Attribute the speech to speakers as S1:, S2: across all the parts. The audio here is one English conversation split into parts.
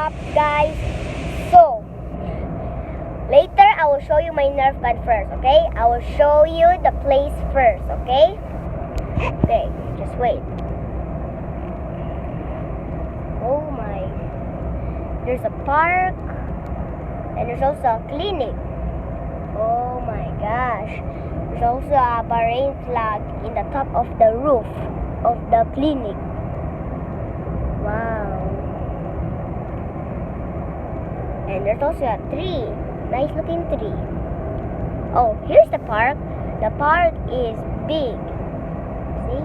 S1: up, guys? So, later I will show you my nerf gun first, okay? I will show you the place first, okay? Okay, just wait. Oh my. There's a park. And there's also a clinic. Oh my gosh. There's also a Bahrain flag in the top of the roof of the clinic. Wow. And there's also a tree. Nice looking tree. Oh, here's the park. The park is big. See?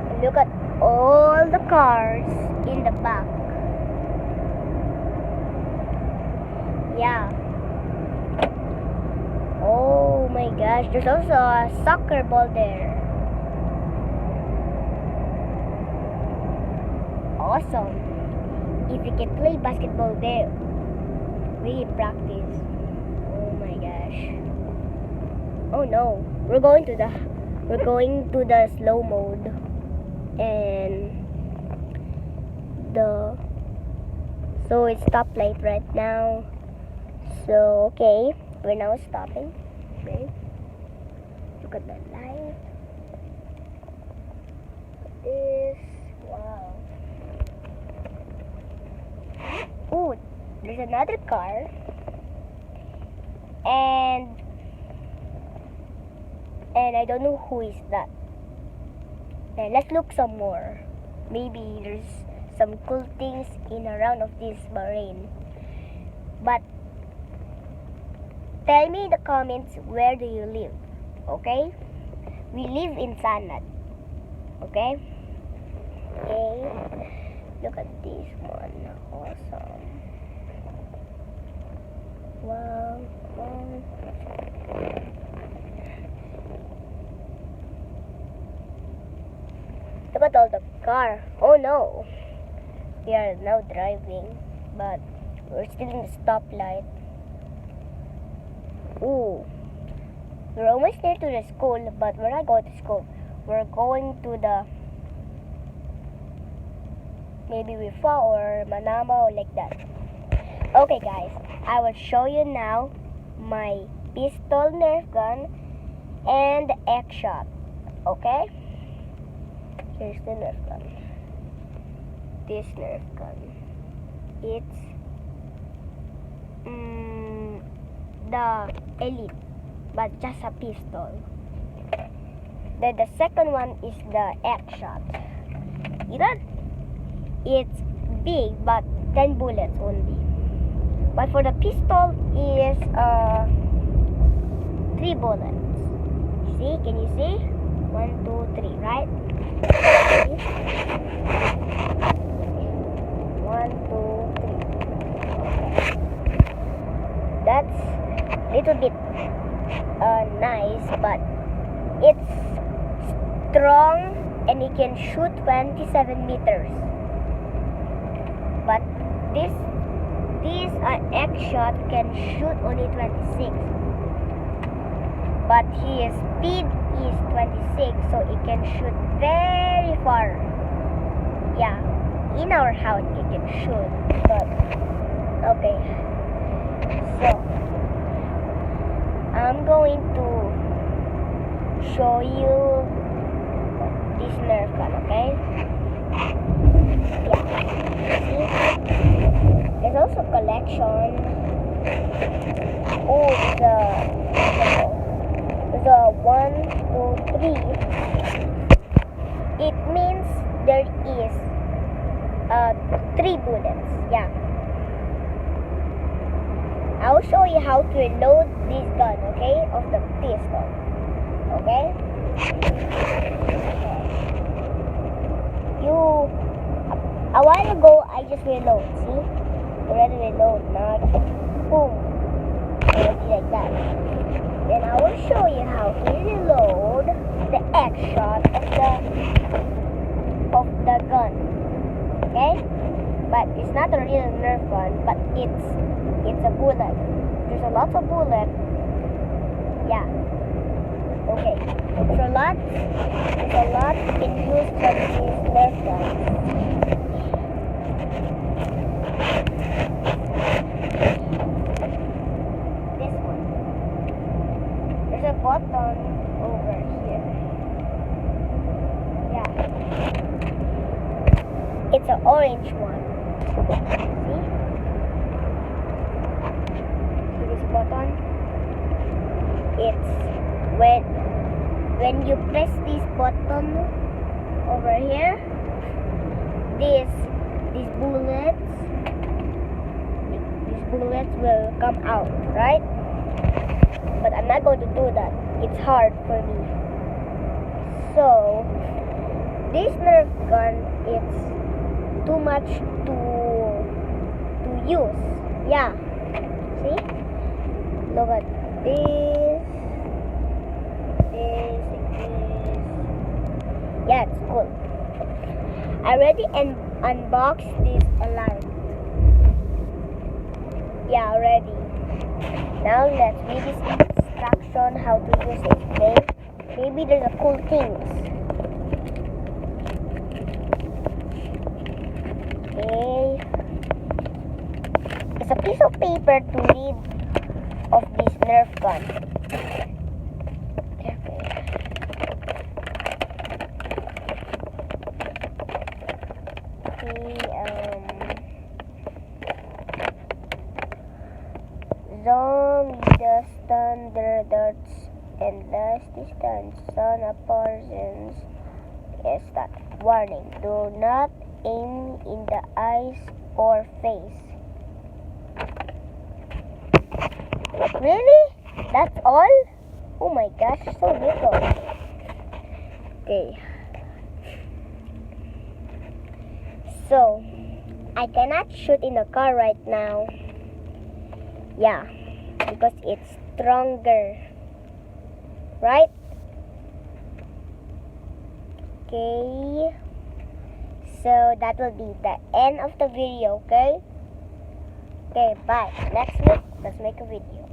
S1: And look at all the cars in the back. Yeah. Oh my gosh, there's also a soccer ball there. Awesome. If you can play basketball there, we practice. Oh my gosh. Oh no, we're going to the slow mode, and so it's stoplight right now. So okay, we're now stopping. Okay, look at that light. This, wow. Oh, there's another car, and I don't know who is that. Okay, let's look some more. Maybe there's some cool things in around of this Bahrain. But tell me in the comments, where do you live? Okay? We live in Sanad. Okay? Okay. Look at this one. Awesome. Wow. Look at all the car. Oh no. We are now driving, but we're still in the stoplight. Ooh. We're almost near to the school, but we're not going to school. We're going to the maybe Wifa or Manama or like that. Okay guys, I will show you now my pistol nerf gun and the X-shot. Okay? Here's the nerf gun. This nerf gun. It's the Elite, but just a pistol. Then the second one is the X-shot. It's big, but 10 bullets only. But for the pistol is 3 bullets. See? Can you see? 1, 2, 3, right? 1, 2, 3. Okay. That's a little bit nice, but it's strong and it can shoot 27 meters. But this X-shot can shoot only 26. But his speed is 26, so it can shoot very far. Yeah, in our house it can shoot. But okay, so I'm going to show you this nerf gun, okay? Yeah, see? There's also collection. Oh, there's a 1, 2, 3. It means there is 3 bullets. Yeah. I'll show you how to reload this gun, okay? Of the pistol. Okay? A while ago, I just reload. See? Already reload. Now, boom. Already like that. Then I will show you how to reload the X-shot of the gun. Okay? But it's not a real nerf gun, but it's a bullet. There's a lot of bullet. Yeah. Okay. There's a lot in use for these nerf guns. it's an orange one. See this button? It's when you press this button over here, these bullets will come out, right? But I'm not going to do that. It's hard for me. So this nerf gun, it's too much to use. Yeah. See? Look at this. Yeah, it's cool. I already unboxed this a lot. Yeah, already. Now let's read this instruction how to use it, okay? Maybe there's a cool things. Okay. It's a piece of paper to read of this nerf gun. Zone the standards and last distance on a person's is that warning. Do not aim in the eyes or face. Really? That's all? Oh my gosh, so little. Okay. So, I cannot shoot in the car right now. Yeah, because it's stronger. Right? Okay. So, that will be the end of the video, okay? Okay, bye. Next week, let's make a video.